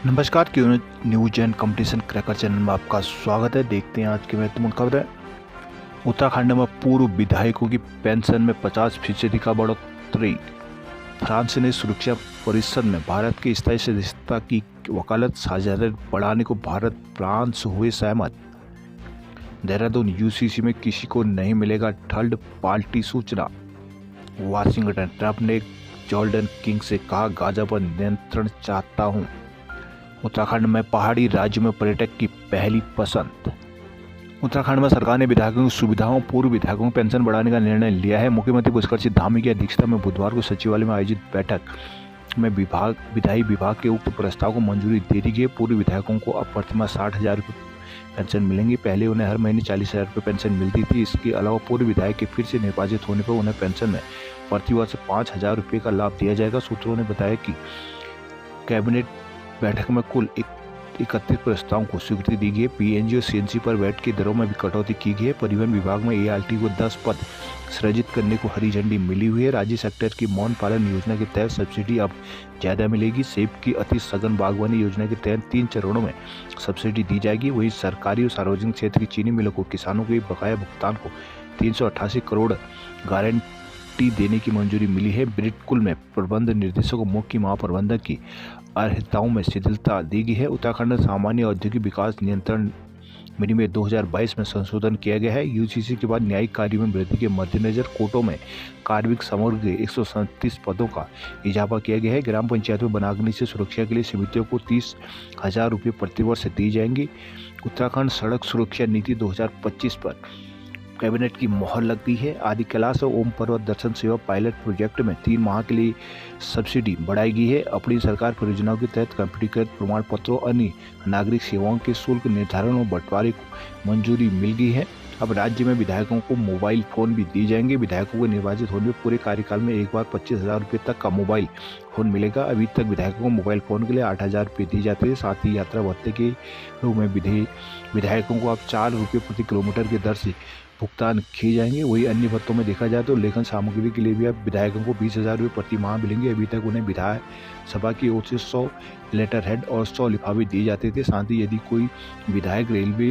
नमस्कार, क्यों news and competition cracker channel में आपका स्वागत है। देखते हैं आज की महत्वपूर्ण खबरें। उत्तराखंड में पूर्व विधायकों की पेंशन में 50% का बढ़ोतरी। फ्रांस ने सुरक्षा परिषद में भारत की स्थायी सदस्यता की वकालत साझेदारी बढ़ाने को भारत फ्रांस हुए सहमत। देहरादून यूसीसी में किसी को नहीं मिलेगा थर्ड पार्टी सूचना। वाशिंगटन, ट्रंप ने जॉर्डन किंग से कहा गाजा पर नियंत्रण चाहता हूं। उत्तराखंड में पहाड़ी राज्य में पर्यटक की पहली पसंद। उत्तराखंड में सरकार ने विधायकों की सुविधाओं पूर्व विधायकों की पेंशन बढ़ाने का निर्णय लिया है। मुख्यमंत्री पुष्कर सिंह धामी की अध्यक्षता में बुधवार को सचिवालय में आयोजित बैठक में विधायी विभाग के उक्त प्रस्ताव को मंजूरी दे दी गई। पूर्व विधायकों को अब प्रतिमाह 60,000 रुपये पेंशन मिलेंगी। पहले उन्हें हर महीने 40,000 रुपये पेंशन मिलती थी। इसके अलावा पूर्व विधायक के फिर से निर्वाचित होने पर उन्हें पेंशन में प्रतिवर्ष 5,000 रुपये का लाभ दिया जाएगा। सूत्रों ने बताया कि कैबिनेट बैठक में कुल 31 प्रस्तावों को स्वीकृति दी गई। पीएनजी और सीएनजी पर वैट की दरों में भी कटौती की गई है। परिवहन विभाग में एआरटी को 10 पद सृजित करने को हरी झंडी मिली हुई है। राज्य सेक्टर की मौन पालन योजना के तहत सब्सिडी अब ज़्यादा मिलेगी। सेब की अति सघन बागवानी योजना के तहत 3 चरणों में सब्सिडी दी जाएगी। वहीं सरकारी और सार्वजनिक क्षेत्र की चीनी मिलों को किसानों के बकाया भुगतान को 388 करोड़ गारंटी देने की मंजूरी मिली है। ब्रिटकुल में प्रबंध निर्देशक को मुख्य महाप्रबंधक की अर्हताओं में शिथिलता दी गई है। उत्तराखंड सामान्य औद्योगिक विकास नियंत्रण विनियम 2022 में संशोधन किया गया है। यूसीसी के बाद न्यायिक कार्य में वृद्धि के मद्देनजर कोर्टों में कार्मिक समग्र के 137 पदों का इजाफा किया गया है। ग्राम पंचायत में वनाग्नि से सुरक्षा के लिए समितियों को 30,000 रुपये प्रतिवर्ष दी जाएंगी। उत्तराखंड सड़क सुरक्षा नीति 2025 पर कैबिनेट की मोहर लग गई है। आदि कैलाश और ओम पर्वत दर्शन सेवा पायलट प्रोजेक्ट में 3 माह के लिए सब्सिडी बढ़ाई गई है। अपनी सरकार परियोजनाओं के तहत कंप्यूटरीकृत प्रमाण पत्रों अन्य नागरिक सेवाओं के शुल्क निर्धारण और बंटवारे को मंजूरी मिल गई है। अब राज्य में विधायकों को मोबाइल फोन भी दिए जाएंगे। विधायकों को निर्वाचित होने पर पूरे कार्यकाल में एक बार 25,000 रुपये तक का मोबाइल फोन मिलेगा। अभी तक विधायकों को मोबाइल फोन के लिए 8,000 रुपये दिए जाते थे। साथ ही यात्रा भत्ते के रूप में विधायकों को अब 4 रुपये प्रति किलोमीटर की दर से भुगतान किए जाएंगे। वही अन्य भत्तों में देखा जाए तो लेखन सामग्री के लिए भी अब विधायकों को 20,000 रुपये प्रति माह मिलेंगे। अभी तक उन्हें विधानसभा की ओर से 100 लेटर हेड और 100 लिफाफे दिए जाते थे। साथ ही यदि कोई विधायक रेलवे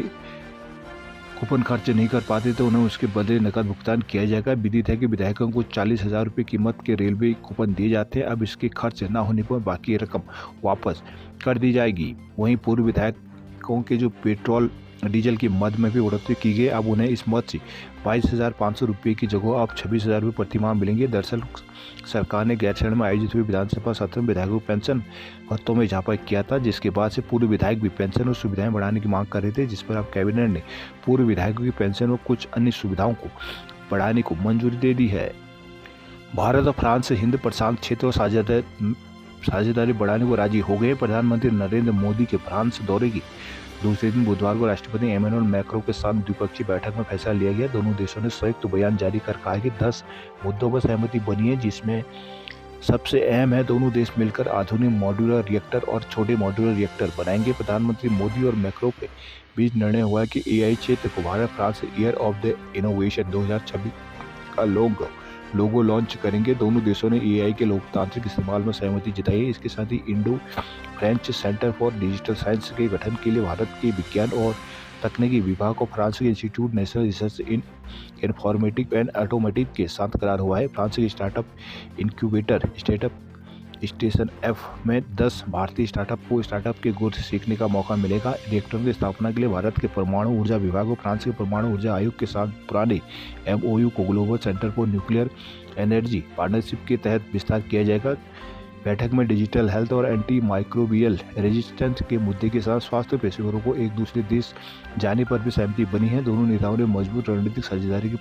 कूपन खर्च नहीं कर पाते तो उन्हें उसके बदले नकद भुगतान किया जाएगा। विदित है कि विधायकों को 40,000 रुपये कीमत के रेलवे कूपन दिए जाते हैं। अब इसके खर्च न होने पर बाकी रकम वापस कर दी जाएगी। वहीं पूर्व विधायकों के जो पेट्रोल डीजल की मद में भी बढ़ोतरी की गई। अब उन्हें इस मद से 22,500 रुपये की जगह अब 26,000 रुपये प्रति माह मिलेंगे। दरअसल सरकार ने गैरसैंण में आयोजित हुए विधानसभा सत्र में विधायकों को पेंशन भत्तों में इजाफा किया था, जिसके बाद से पूर्व विधायक भी पेंशन और सुविधाएं बढ़ाने की मांग कर रहे थे, जिस पर अब कैबिनेट ने पूर्व विधायकों की पेंशन और कुछ अन्य सुविधाओं को बढ़ाने को मंजूरी दे दी है। भारत और फ्रांस हिंद प्रशांत क्षेत्र और साझेदारी बढ़ाने को राजी हो गए। प्रधानमंत्री नरेंद्र मोदी के फ्रांस दौरे की दूसरे दिन बुधवार को राष्ट्रपति इमैनुअल मैक्रों के साथ द्विपक्षीय बैठक में फैसला लिया गया। दोनों देशों ने संयुक्त बयान जारी कर कहा कि 10 मुद्दों पर सहमति बनी है, जिसमें सबसे अहम है दोनों देश मिलकर आधुनिक मॉड्यूलर रिएक्टर और छोटे मॉड्यूलर रिएक्टर बनाएंगे। प्रधानमंत्री मोदी और मैक्रो के बीच निर्णय हुआ है कि एआई क्षेत्र को Bharat France year of the innovation 2026 का लोगो लॉन्च करेंगे। दोनों देशों ने एआई के लोकतांत्रिक इस्तेमाल में सहमति जताई है। इसके साथ ही Indo French Centre for Digital Science के गठन के लिए भारत के विज्ञान और तकनीकी विभाग और फ्रांस के institute national research in informatic and automatic के साथ करार हुआ है। फ्रांस के startup incubator startup station F में 10 भारतीय स्टार्टअप को स्टार्टअप के गुर से सीखने का मौका मिलेगा। रिएक्टरों की स्थापना के लिए भारत के परमाणु ऊर्जा विभाग और फ्रांस के परमाणु ऊर्जा आयोग के साथ पुराने एमओयू को global centre for nuclear energy partnership के तहत विस्तार किया जाएगा। बैठक में डिजिटल हेल्थ और एंटी माइक्रोबियल रेजिस्टेंस के मुद्दे के साथ स्वास्थ्य पेशेवरों को एक दूसरे देश जाने पर भी सहमति बनी है। दोनों नेताओं ने मजबूत रणनीतिक साझेदारी की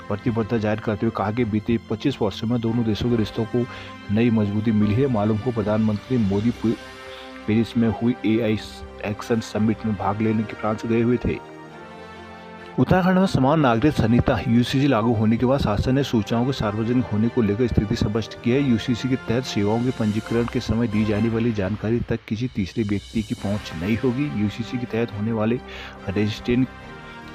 प्रतिबद्धता जाहिर करते हुए कहा कि बीते 25 वर्षों में दोनों देशों के रिश्तों को नई मजबूती मिली है। मालूम को प्रधानमंत्री मोदी पेरिस में हुई एआई एक्शन समिट में भाग लेने के फ्रांस गए हुए थे। उत्तराखंड में समान नागरिक संहिता यूसीसी लागू होने के बाद शासन ने सूचनाओं के सार्वजनिक होने को लेकर स्थिति स्पष्ट की है। यूसीसी के तहत सेवाओं के पंजीकरण के समय दी जाने वाली जानकारी तक किसी तीसरे व्यक्ति की पहुंच नहीं होगी। यूसीसी के तहत होने वाले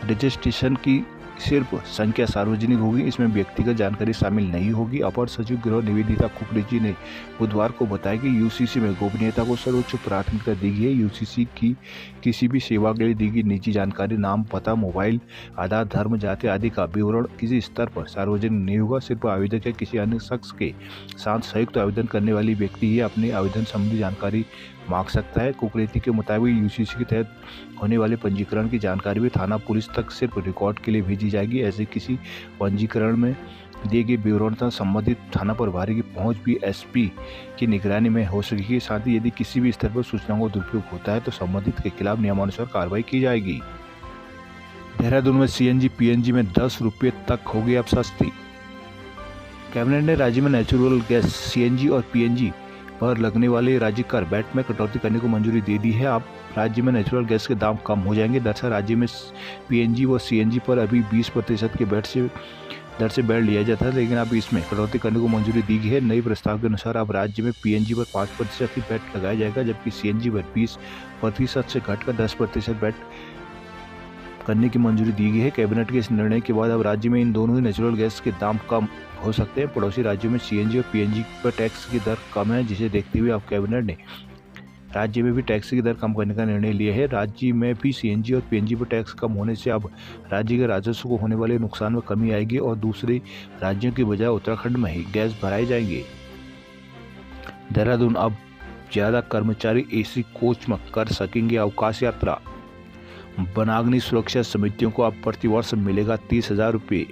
रजिस्ट्रेशन की सिर्फ संख्या सार्वजनिक होगी, इसमें व्यक्तिगत जानकारी शामिल नहीं होगी। अपर सचिव गृह निवेदिता कुकरेजी ने बुधवार को बताया कि यूसीसी में गोपनीयता को सर्वोच्च प्राथमिकता दी गई है। यूसीसी की किसी भी सेवा के लिए दी गई निजी जानकारी, नाम, पता, मोबाइल, आधार, धर्म, जाति आदि का विवरण किसी स्तर पर सार्वजनिक नहीं होगा। सिर्फ आवेदक या किसी अन्य शख्स के साथ संयुक्त आवेदन करने वाली व्यक्ति ही अपने आवेदन संबंधी जानकारी मांग सकता है। कुकरेती के मुताबिक यूसीसी के तहत होने वाले पंजीकरण की जानकारी भी थाना पुलिस तक सिर्फ रिकॉर्ड के लिए भेजी जाएगी। ऐसे किसी पंजीकरण में दिए गए विवरण तक संबंधित थाना प्रभारी की पहुंच भी एसपी की निगरानी में हो सकेगी। साथ ही यदि किसी भी स्तर पर सूचनाओं का दुरुपयोग होता है तो संबंधित के खिलाफ नियमानुसार कार्रवाई की जाएगी। देहरादून में सीएनजी पीएनजी में 10 रुपये तक होगी अब सस्ती। कैबिनेट ने राज्य में नेचुरल गैस सीएनजी और पीएनजी पर लगने वाले राज्य कर वैट में कटौती करने को मंजूरी दे दी है। अब राज्य में नेचुरल गैस के दाम कम हो जाएंगे। दरअसल राज्य में पीएनजी व सीएनजी पर अभी 20% के दर से वैट लिया जाता है, लेकिन अब इसमें कटौती करने को मंजूरी दी गई है। नए प्रस्ताव के अनुसार अब राज्य में पीएनजी पर 5% की वैट लगाया जाएगा, जबकि सीएनजी पर 20% से घटकर 10% वैट करने की मंजूरी दी गई है। कैबिनेट के इस निर्णय के बाद अब राज्य में इन दोनों ही नेचुरल गैस के दाम कम हो सकते हैं। पड़ोसी राज्यों में सीएनजी और पीएनजी पर टैक्स की दर कम है, जिसे देखते हुए अब कैबिनेट ने राज्य में भी टैक्स की दर कम करने का निर्णय लिया है। राज्य में भी सीएनजी और पीएनजी पर टैक्स कम होने से अब राज्य के राजस्व को होने वाले नुकसान में कमी आएगी और दूसरे राज्यों की बजाय उत्तराखंड में ही गैस भराए जाएंगे। देहरादून अब ज़्यादा कर्मचारी एसी कोच में कर सकेंगे अवकाश यात्रा। वनाग्नि सुरक्षा समितियों को अब प्रतिवर्ष मिलेगा 30,000 रुपये।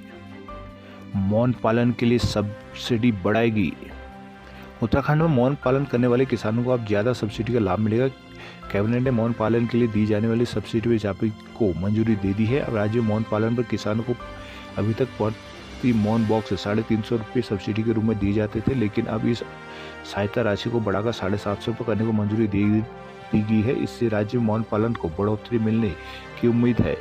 मौन पालन के लिए सब्सिडी बढ़ाएगी। उत्तराखंड में मौन पालन करने वाले किसानों को अब ज़्यादा सब्सिडी का लाभ मिलेगा। कैबिनेट ने मौन पालन के लिए दी जाने वाली सब्सिडी में इजाफे को मंजूरी दे दी है। अब राज्य में मौन पालन पर किसानों को अभी तक प्रति मौन बॉक्स 350 रुपये सब्सिडी के रूप में दिए जाते थे, लेकिन अब इस सहायता राशि को बढ़ाकर 750 रुपये करने को मंजूरी दी गई है। इससे राज्य में मौन पालन को बढ़ोतरी मिलने की उम्मीद है।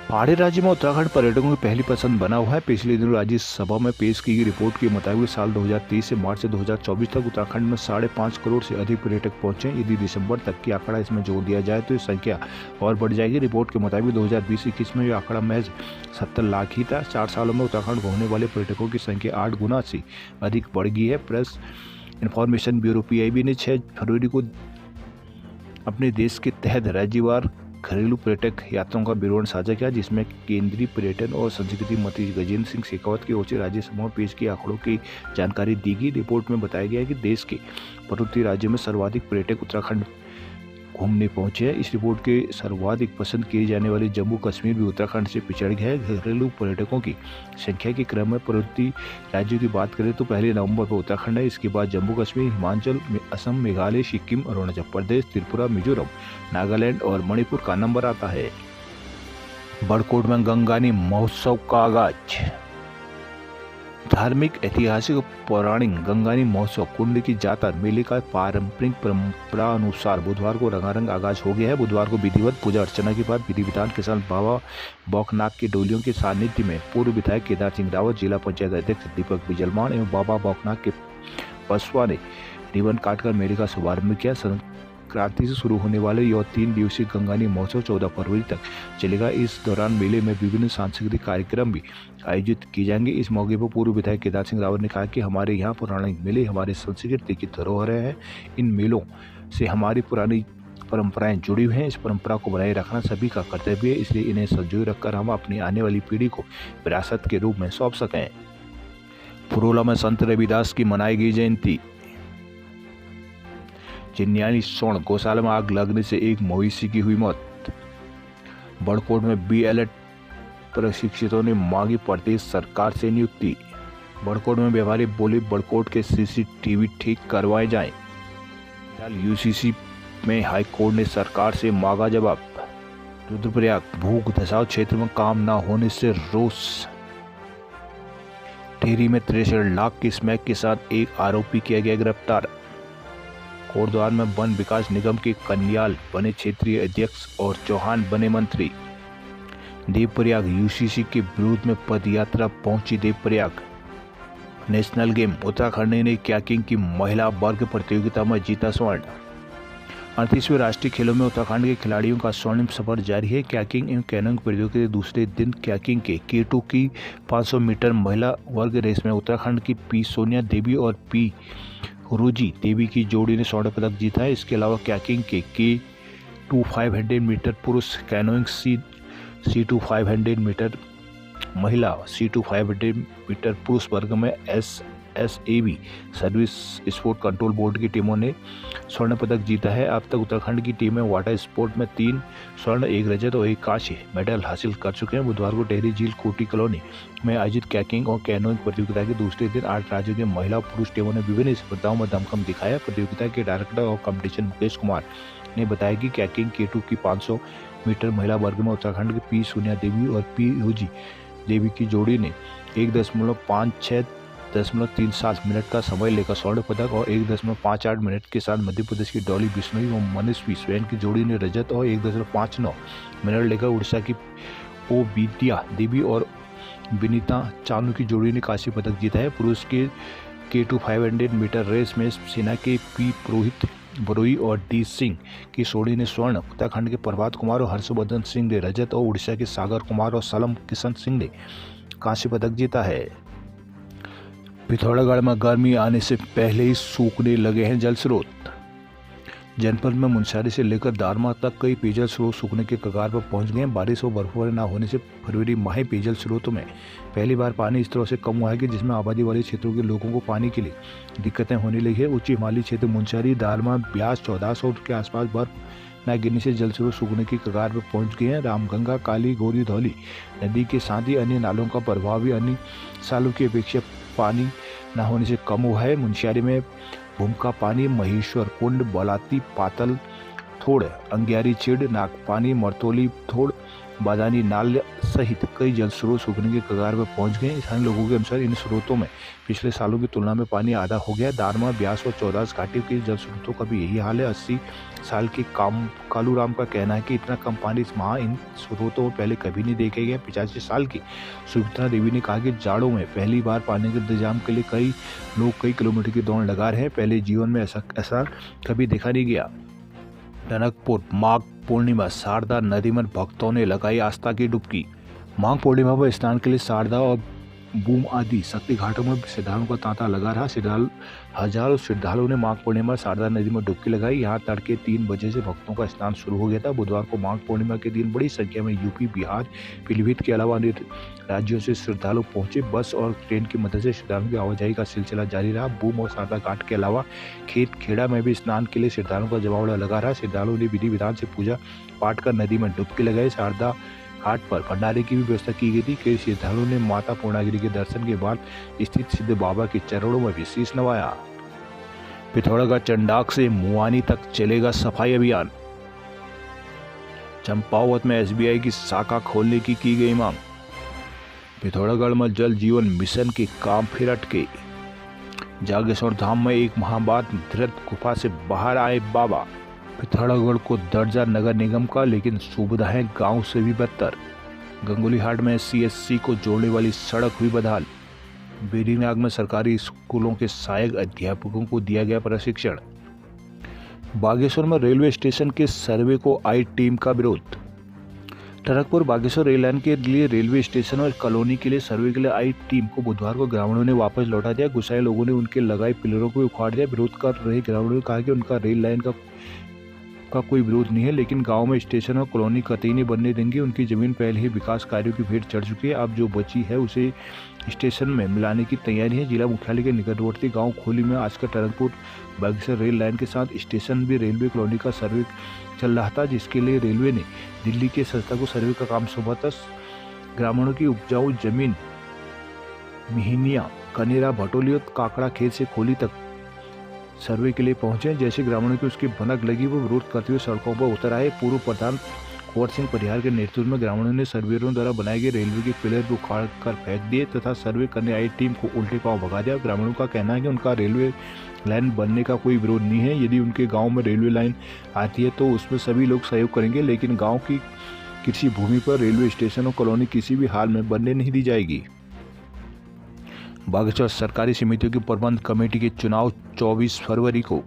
पहाड़ी राज्य में उत्तराखंड पर्यटकों की पहली पसंद बना हुआ है। पिछले दिनों राज्यसभा में पेश की गई रिपोर्ट के मुताबिक साल 2023 से मार्च से 2024 तक उत्तराखंड में 5.5 करोड़ से अधिक पर्यटक पहुंचे। यदि दिसंबर तक की आंकड़ा इसमें जोड़ दिया जाए तो इस संख्या और बढ़ जाएगी। रिपोर्ट के मुताबिक 2020-21 में यह आंकड़ा महज 70 लाख ही था। 4 सालों में उत्तराखंड घूमने वाले पर्यटकों की संख्या 8 गुना से अधिक बढ़ गई है। प्रेस इन्फॉर्मेशन ब्यूरो PIB ने 6 फरवरी को अपने देश के तहत राज्यवार घरेलू पर्यटक यात्राओं का विवरण साझा किया, जिसमें केंद्रीय पर्यटन और संस्कृति मंत्री गजेंद्र सिंह शेखावत की ओर से राज्यसभा में पेश किए आंकड़ों की जानकारी दी गई। रिपोर्ट में बताया गया है कि देश के पूर्वोत्तर राज्यों में सर्वाधिक पर्यटक उत्तराखंड घूमने पहुंचे हैं। इस रिपोर्ट के सर्वाधिक पसंद किए जाने वाले जम्मू कश्मीर भी उत्तराखंड से पिछड़ गया है। घरेलू पर्यटकों की संख्या के क्रम में पूर्वोत्तर राज्यों की बात करें तो पहले नवंबर पर उत्तराखंड है। इसके बाद जम्मू कश्मीर, हिमाचल, असम, मेघालय, सिक्किम, अरुणाचल प्रदेश, त्रिपुरा, मिजोरम, नागालैंड और मणिपुर का नंबर आता है। बड़कोट में गंगानी महोत्सव का आगाज। धार्मिक, ऐतिहासिक, पौराणिक गंगानी महोत्सव कुंड की जाता मेले का पारंपरिक परंपरा अनुसार बुधवार को रंगारंग आगाज हो गया है। बुधवार को विधिवत पूजा अर्चना के बाद विधि विधान के साथ बाबा बौखनाक के डोलियों के सानिध्य में पूर्व विधायक केदार सिंह रावत, जिला पंचायत अध्यक्ष दीपक बिजलमान एवं बाबा बौखनाक के पसवा ने रिबन काटकर मेले का शुभारंभ किया। क्रांति से शुरू होने वाले यह 3 दिवसीय गंगानी महोत्सव 14 फरवरी तक चलेगा। इस दौरान मेले में विभिन्न सांस्कृतिक कार्यक्रम भी आयोजित किए जाएंगे। इस मौके पर पूर्व विधायक केदार सिंह रावत ने कहा कि हमारे यहाँ पौराणिक मेले हमारे संस्कृति की धरोहर है। इन मेलों से हमारी पुरानी परंपराएं जुड़ी हुई हैं। इस परंपरा को बनाए रखना सभी का कर्तव्य है, इसलिए इन्हें संजोए रखकर हम अपनी आने वाली पीढ़ी को विरासत के रूप में सौंप सकें। पुरोला में संत रविदास की मनाई गई जयंती। चिन्याली स्वर्ण गौशाला में आग लगने से एक मवेशी की हुई मौत। बड़कोट में BLED प्रशिक्षितों ने मांगी प्रदेश सरकार से नियुक्ति। बड़कोट में व्यापारी बोले बड़कोट के CCTV ठीक करवाए जाएं। UCC में हाईकोर्ट ने सरकार से मांगा जवाब। रुद्रप्रयाग भूख धसाव क्षेत्र में काम न होने से रोष। टिहरी में 63 लाख की स्मैक के साथ एक आरोपी किया गया गिरफ्तार। कोटद्वार में वन विकास निगम के कन्याल बने क्षेत्रीय अध्यक्ष और चौहान बने मंत्री। देवप्रयाग UCC के विरोध में पदयात्रा पहुंची देवप्रयाग। नेशनल गेम उत्तराखंड ने क्याकिंग की महिला वर्ग प्रतियोगिता में जीता स्वर्ण। 38वें राष्ट्रीय खेलों में उत्तराखंड के खिलाड़ियों का स्वर्णिम सफर जारी है। कयाकिंग एवं कैनोइंग प्रतियोगिता के दूसरे दिन कयाकिंग के K2 की 500 मीटर महिला वर्ग रेस में उत्तराखंड की पी सोनिया देवी और पी रोजी देवी की जोड़ी ने स्वर्ण पदक जीता है। इसके अलावा कयाकिंग के K2 500 मीटर पुरुष, कैनोइंग C2 500 मीटर महिला, C2 500 मीटर पुरुष वर्ग में SSAB service sport control board की टीमों ने स्वर्ण पदक जीता है। अब तक उत्तराखंड की टीमें वाटर स्पोर्ट में 3 स्वर्ण, 1 रजत और 1 कांस्य मेडल हासिल कर चुके हैं। बुधवार को टेहरी झील कोटी कॉलोनी में आयोजित कयाकिंग और कैनोइंग प्रतियोगिता के दूसरे दिन 8 राज्यों के महिला और पुरुष टीमों ने विभिन्न स्पर्धाओं में दमखम दिखाया। प्रतियोगिता के डायरेक्टर और कॉम्पिटिशन मुकेश कुमार ने बताया कि कयाकिंग K2 की 500 मीटर महिला वर्ग में उत्तराखंड की पी सोनिया देवी और पी रोजी देवी की जोड़ी ने 1.5637 मिनट का समय लेकर स्वर्ण पदक और 1.58 मिनट के साथ मध्य प्रदेश की डॉली बिश्नोई और मनस्वी स्वैन की जोड़ी ने रजत और 1.59 मिनट लेकर उड़ीसा की ओ विद्या देवी और विनीता चानू की जोड़ी ने कांस्य पदक जीता है। पुरुष के K2 500 मीटर रेस में सेना के पी पुरोहित बरोई और डी सिंह की जोड़ी ने स्वर्ण, उत्तराखंड के प्रभात कुमार और हर्षवर्धन सिंह ने रजत और उड़ीसा के सागर कुमार और सलम किशन सिंह ने कांस्य पदक जीता है। पिथौरागढ़ में गर्मी आने से पहले ही सूखने लगे हैं जल स्रोत। जनपद में मुनस्यारी से लेकर दारमा तक कई पेयजल स्रोत सूखने के कगार पर पहुंच गए हैं। बारिश और बर्फबारी न होने से फरवरी माह पेयजल स्रोतों में पहली बार पानी इस तरह से कम हुआ है कि जिसमें आबादी वाले क्षेत्रों के लोगों को पानी के लिए दिक्कतें होने लगी है। उच्च हिमालयी क्षेत्र मुनस्यारी, दारमा, ब्यास, 1400 के आसपास बर्फ न गिरने से जल स्रोत सूखने की कगार पर पहुंच गए हैं। रामगंगा, काली, गोरी, धौली नदी के साथ ही अन्य नालों का प्रभाव भी अन्य सालों की अपेक्षा पानी न होने से कम हुआ है। मुनस्यारी में भूमका पानी, महेश्वर कुंड, बलाती, पातल थोड़, अंगियारी चिड़, नागपानी, मरतोली थोड़, बादानी नाल सहित कई जल स्रोत सूखने के कगार पर पहुंच गए। स्थानीय लोगों के अनुसार इन स्रोतों में पिछले सालों की तुलना में पानी आधा हो गया। दारमा, ब्यास और 14 घाटी के जल स्रोतों का भी यही हाल है। 80 साल के कालूराम का कहना है कि इतना कम पानी इस माह इन स्रोतों में पहले कभी नहीं देखे गए। 85 साल की सुमित्रा देवी ने कहा कि जाड़ों में पहली बार पानी के इंतजाम के लिए कई लोग कई किलोमीटर की दौड़ लगा रहे हैं। पहले जीवन में ऐसा कभी देखा नहीं गया। टनकपुर माघ पूर्णिमा, शारदा नदी में भक्तों ने लगाई आस्था की डुबकी। माघ पूर्णिमा पर स्नान के लिए शारदा और बूम आदि शक्ति घाटों में श्रद्धालुओं का तांता लगा रहा। हजारों श्रद्धालुओं ने माघ पूर्णिमा शारदा नदी में डुबकी लगाई। यहाँ तड़के 3 बजे से भक्तों का स्नान शुरू हो गया था। बुधवार को माघ पूर्णिमा के दिन बड़ी संख्या में यूपी, बिहार, पीलीभीत के अलावा अन्य राज्यों से श्रद्धालु पहुंचे। बस और ट्रेन की मदद से श्रद्धालुओं की आवाजाही का सिलसिला जारी रहा। बूम और शारदा घाट के अलावा खेत खेड़ा में भी स्नान के लिए श्रद्धालुओं का जमावड़ा लगा रहा। श्रद्धालुओं ने विधि विधान से पूजा पाठ कर नदी में डुबकी लगाई। शारदा घाट पर भंडारे की भी व्यवस्था की गई थी। कई श्रद्धालुओं ने माता पूर्णागिरी के दर्शन के बाद स्थित सिद्ध बाबा के चरणों में भी शीश नवाया। पिथौरागढ़ चंडाक से मुआनी तक चलेगा सफाई अभियान। चंपावत में SBI की शाखा खोलने की गई मांग। पिथौरागढ़ में जल जीवन मिशन के काम फिर अटके। जागेश्वर धाम में 1 माह बाद धृत गुफा से बाहर आए बाबा। पिथौरागढ़ को दर्जा नगर निगम का, लेकिन सुविधाएं गांव से भी बदतर। गंगोलीहाट में SC/SC को जोड़ने वाली सड़क हुई बदहाल। बेरीनाग में सरकारी स्कूलों के सहायक अध्यापकों को दिया गया प्रशिक्षण। बागेश्वर में रेलवे स्टेशन के सर्वे को आई टीम का विरोध। टनकपुर बागेश्वर रेल लाइन के लिए रेलवे स्टेशन और कॉलोनी के लिए सर्वे के लिए आई टीम को बुधवार को ग्रामीणों ने वापस लौटा दिया। गुस्साए लोगों ने उनके लगाए पिलरों को उखाड़ दिया। विरोध कर रहे ग्रामीणों ने कहा कि उनका रेल लाइन का कोई विरोध नहीं है, लेकिन गांव में स्टेशन और कॉलोनी कतई नहीं बनने देंगे। उनकी जमीन पहले ही विकास कार्यों की भेंट चढ़ चुकी है। अब जो बची है उसे स्टेशन में मिलाने की तैयारी है। जिला मुख्यालय के निकटवर्ती गांव खोली में आजकल टनकपुर बागेश्वर रेल लाइन के साथ स्टेशन भी रेलवे कॉलोनी का सर्वे चल रहा था, जिसके लिए रेलवे ने दिल्ली के संस्था को सर्वे का काम सौंपा था। ग्रामीणों की उपजाऊ जमीन मिहिनिया, कनेरा, भटोली और काकड़ा खेत से खोली तक सर्वे के लिए पहुंचे। जैसे ग्रामीणों की उसकी भनक लगी वो विरोध करते हुए सड़कों पर उतर आए। पूर्व प्रधान कुंवर सिंह परिहार के नेतृत्व में ग्रामीणों ने सर्वेयरों द्वारा बनाए गए रेलवे के पिलर को उखाड़ कर फेंक दिए तथा सर्वे करने आई टीम को उल्टे पांव भगा दिया। ग्रामीणों का कहना है कि उनका रेलवे लाइन बनने का कोई विरोध नहीं है। यदि उनके गाँव में रेलवे लाइन आती है तो उसमें सभी लोग सहयोग करेंगे, लेकिन गाँव की कृषि भूमि पर रेलवे स्टेशन और कॉलोनी किसी भी हाल में बनने नहीं दी जाएगी। बागेश्वर सरकारी समितियों की प्रबंध कमेटी के चुनाव 24 फरवरी को।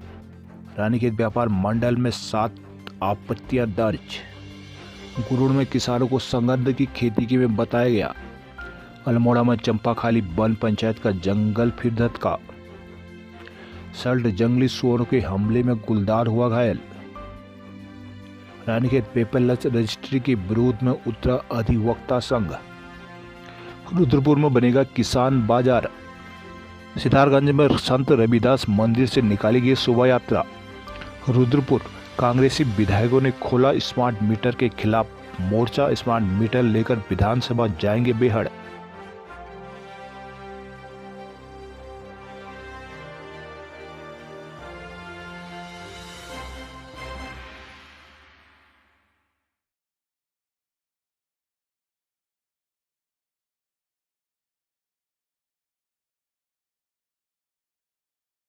रानीखेत व्यापार मंडल में 7 आपत्तियां दर्ज। गुरुड़ में किसानों को संगंध की खेती के में बताया गया। अल्मोड़ा में चंपाखाली वन पंचायत का जंगल फिर धधका। सल्ट जंगली सुअरों के हमले में गुलदार हुआ घायल। रानीखेत पेपरलेस रजिस्ट्री के विरोध में उतरा अधिवक्ता संघ। रुद्रपुर में बनेगा किसान बाजार। सितारगंज में संत रविदास मंदिर से निकाली गई शोभा यात्रा। रुद्रपुर कांग्रेसी विधायकों ने खोला स्मार्ट मीटर के खिलाफ मोर्चा। स्मार्ट मीटर लेकर विधानसभा जाएंगे बेहड़।